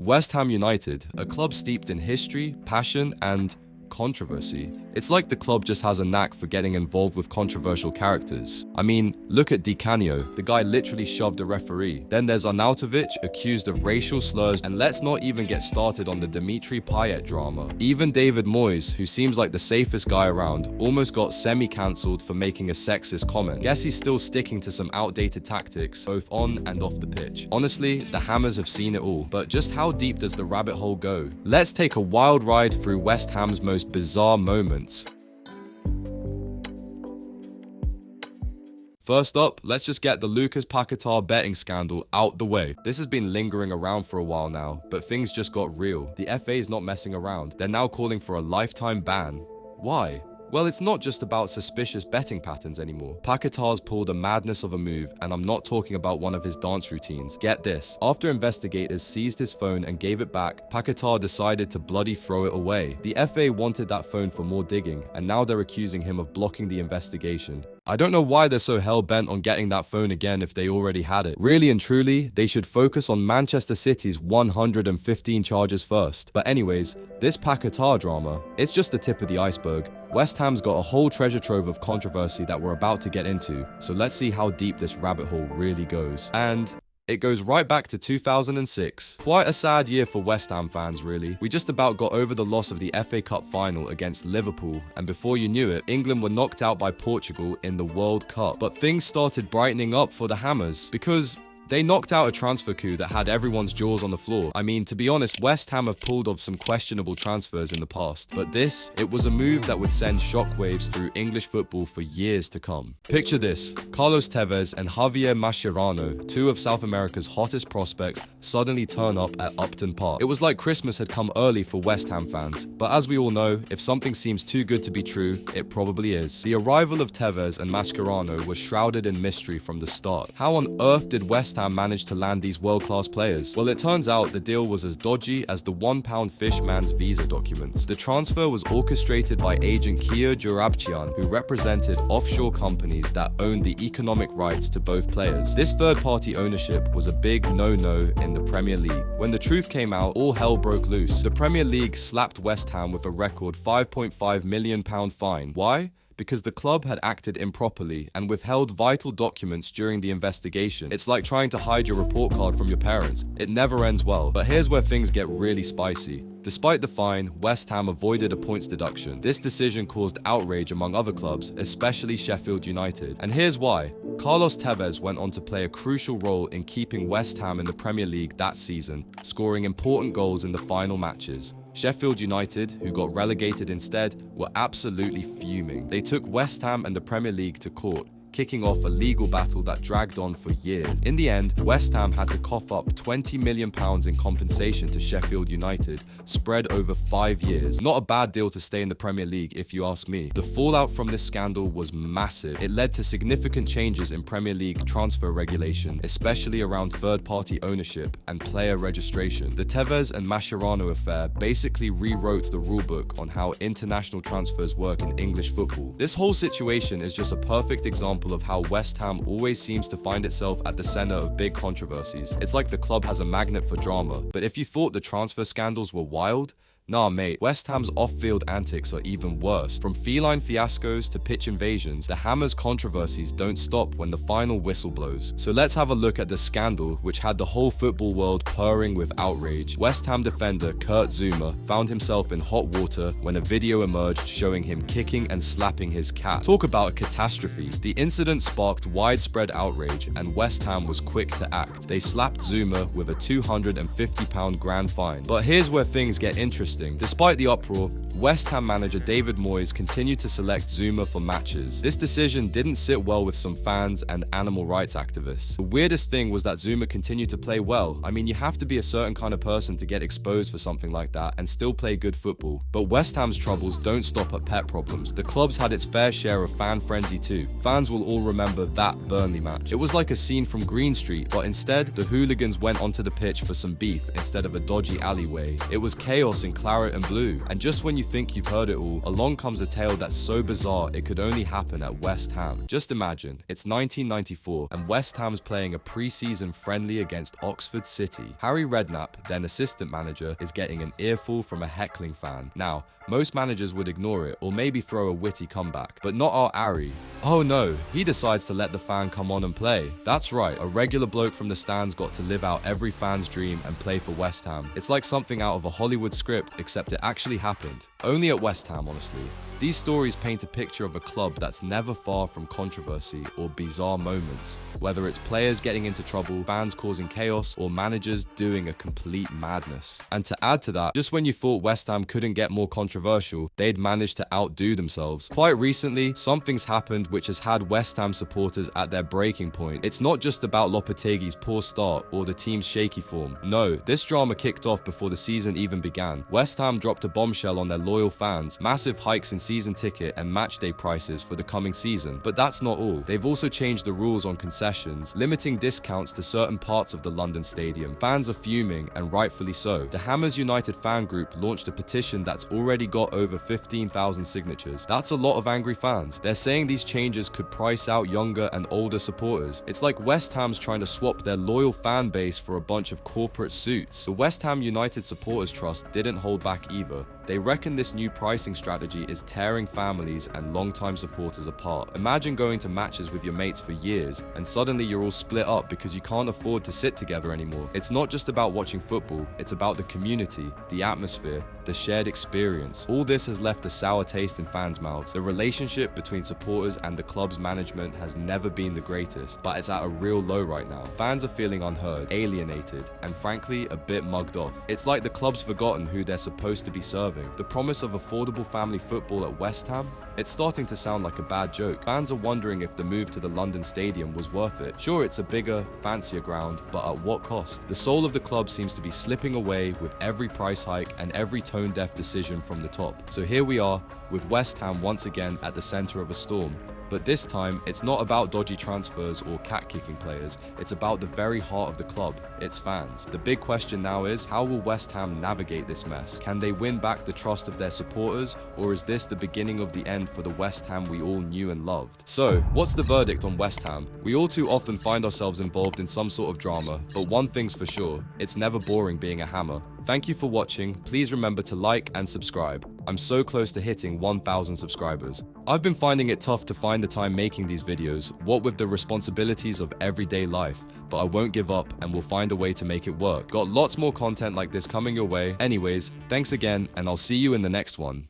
West Ham United, a club steeped in history, passion, and controversy. It's like the club just has a knack for getting involved with controversial characters. I mean, look at Di Canio, the guy literally shoved a referee. Then there's Arnautovic, accused of racial slurs, and let's not even get started on the Dimitri Payet drama. Even David Moyes, who seems like the safest guy around, almost got semi-cancelled for making a sexist comment. Guess he's still sticking to some outdated tactics, both on and off the pitch. Honestly, the Hammers have seen it all, but just how deep does the rabbit hole go? Let's take a wild ride through West Ham's most bizarre moments. First up, let's just get the Lucas Paquetá betting scandal out the way. This has been lingering around for a while now, but things just got real. The FA is not messing around. They're now calling for a lifetime ban. Why? Well, it's not just about suspicious betting patterns anymore. Paquetá's pulled a madness of a move, and I'm not talking about one of his dance routines. Get this. After investigators seized his phone and gave it back, Paquetá decided to bloody throw it away. The FA wanted that phone for more digging, and now they're accusing him of blocking the investigation. I don't know why they're so hell-bent on getting that phone again if they already had it. Really and truly, they should focus on Manchester City's 115 charges first. But anyways, this Paquetá drama, it's just the tip of the iceberg. West Ham's got a whole treasure trove of controversy that we're about to get into, so let's see how deep this rabbit hole really goes. And it goes right back to 2006. Quite a sad year for West Ham fans, really. We just about got over the loss of the FA Cup final against Liverpool, and before you knew it, England were knocked out by Portugal in the World Cup. But things started brightening up for the Hammers, because they knocked out a transfer coup that had everyone's jaws on the floor. I mean, to be honest, West Ham have pulled off some questionable transfers in the past, but this, it was a move that would send shockwaves through English football for years to come. Picture this: Carlos Tevez and Javier Mascherano, two of South America's hottest prospects, suddenly turn up at Upton Park. It was like Christmas had come early for West Ham fans, but as we all know, if something seems too good to be true, it probably is. The arrival of Tevez and Mascherano was shrouded in mystery from the start. How on earth did West Ham managed to land these world-class players? Well, it turns out the deal was as dodgy as the £1 fish man's visa documents. The transfer was orchestrated by agent Kia Joorabchian, who represented offshore companies that owned the economic rights to both players. This third-party ownership was a big no-no in the Premier League. When the truth came out, all hell broke loose. The Premier League slapped West Ham with a record £5.5 million fine. Why? Because the club had acted improperly and withheld vital documents during the investigation. It's like trying to hide your report card from your parents. It never ends well. But here's where things get really spicy. Despite the fine, West Ham avoided a points deduction. This decision caused outrage among other clubs, especially Sheffield United. And here's why. Carlos Tevez went on to play a crucial role in keeping West Ham in the Premier League that season, scoring important goals in the final matches. Sheffield United, who got relegated instead, were absolutely fuming. They took West Ham and the Premier League to court, kicking off a legal battle that dragged on for years. In the end, West Ham had to cough up £20 million in compensation to Sheffield United, spread over 5 years. Not a bad deal to stay in the Premier League, if you ask me. The fallout from this scandal was massive. It led to significant changes in Premier League transfer regulation, especially around third-party ownership and player registration. The Tevez and Mascherano affair basically rewrote the rulebook on how international transfers work in English football. This whole situation is just a perfect example of how West Ham always seems to find itself at the center of big controversies. It's like the club has a magnet for drama. But if you thought the transfer scandals were wild, nah mate, West Ham's off-field antics are even worse. From feline fiascos to pitch invasions, the Hammers' controversies don't stop when the final whistle blows. So let's have a look at the scandal which had the whole football world purring with outrage. West Ham defender Kurt Zouma found himself in hot water when a video emerged showing him kicking and slapping his cat. Talk about a catastrophe. The incident sparked widespread outrage and West Ham was quick to act. They slapped Zouma with a £250 grand fine. But here's where things get interesting. Despite the uproar, West Ham manager David Moyes continued to select Zouma for matches. This decision didn't sit well with some fans and animal rights activists. The weirdest thing was that Zouma continued to play well. I mean, you have to be a certain kind of person to get exposed for something like that and still play good football. But West Ham's troubles don't stop at pet problems. The club's had its fair share of fan frenzy too. Fans will all remember that Burnley match. It was like a scene from Green Street, but instead, the hooligans went onto the pitch for some beef instead of a dodgy alleyway. It was chaos including claret and blue. And just when you think you've heard it all, along comes a tale that's so bizarre it could only happen at West Ham. Just imagine, it's 1994 and West Ham's playing a pre-season friendly against Oxford City. Harry Redknapp, then assistant manager, is getting an earful from a heckling fan. Now, most managers would ignore it or maybe throw a witty comeback, but not our Harry. Oh no, he decides to let the fan come on and play. That's right, a regular bloke from the stands got to live out every fan's dream and play for West Ham. It's like something out of a Hollywood script, except it actually happened. Only at West Ham, honestly. These stories paint a picture of a club that's never far from controversy or bizarre moments, whether it's players getting into trouble, fans causing chaos, or managers doing a complete madness. And to add to that, just when you thought West Ham couldn't get more controversial, they'd managed to outdo themselves. Quite recently, something's happened which has had West Ham supporters at their breaking point. It's not just about Lopetegui's poor start or the team's shaky form. No, this drama kicked off before the season even began. West Ham dropped a bombshell on their loyal fans, massive hikes in season ticket and matchday prices for the coming season. But that's not all. They've also changed the rules on concessions, limiting discounts to certain parts of the London stadium. Fans are fuming, and rightfully so. The Hammers United fan group launched a petition that's already got over 15,000 signatures. That's a lot of angry fans. They're saying these changes could price out younger and older supporters. It's like West Ham's trying to swap their loyal fan base for a bunch of corporate suits. The West Ham United Supporters Trust didn't hold back either. They reckon this new pricing strategy is tearing families and longtime supporters apart. Imagine going to matches with your mates for years and suddenly you're all split up because you can't afford to sit together anymore. It's not just about watching football, it's about the community, the atmosphere, the shared experience. All this has left a sour taste in fans' mouths. The relationship between supporters and the club's management has never been the greatest, but it's at a real low right now. Fans are feeling unheard, alienated, and frankly a bit mugged off. It's like the club's forgotten who they're supposed to be serving. The promise of affordable family football at West Ham? It's starting to sound like a bad joke. Fans are wondering if the move to the London Stadium was worth it. Sure, it's a bigger, fancier ground, but at what cost? The soul of the club seems to be slipping away with every price hike and every tone-deaf decision from the top. So here we are, with West Ham once again at the center of a storm. But this time, it's not about dodgy transfers or cat-kicking players, it's about the very heart of the club, its fans. The big question now is, how will West Ham navigate this mess? Can they win back the trust of their supporters, or is this the beginning of the end for the West Ham we all knew and loved? So, what's the verdict on West Ham? We all too often find ourselves involved in some sort of drama, but one thing's for sure, it's never boring being a Hammer. Thank you for watching, please remember to like and subscribe. I'm so close to hitting 1,000 subscribers. I've been finding it tough to find the time making these videos, what with the responsibilities of everyday life, but I won't give up and we'll find a way to make it work. Got lots more content like this coming your way. Anyways, thanks again and I'll see you in the next one.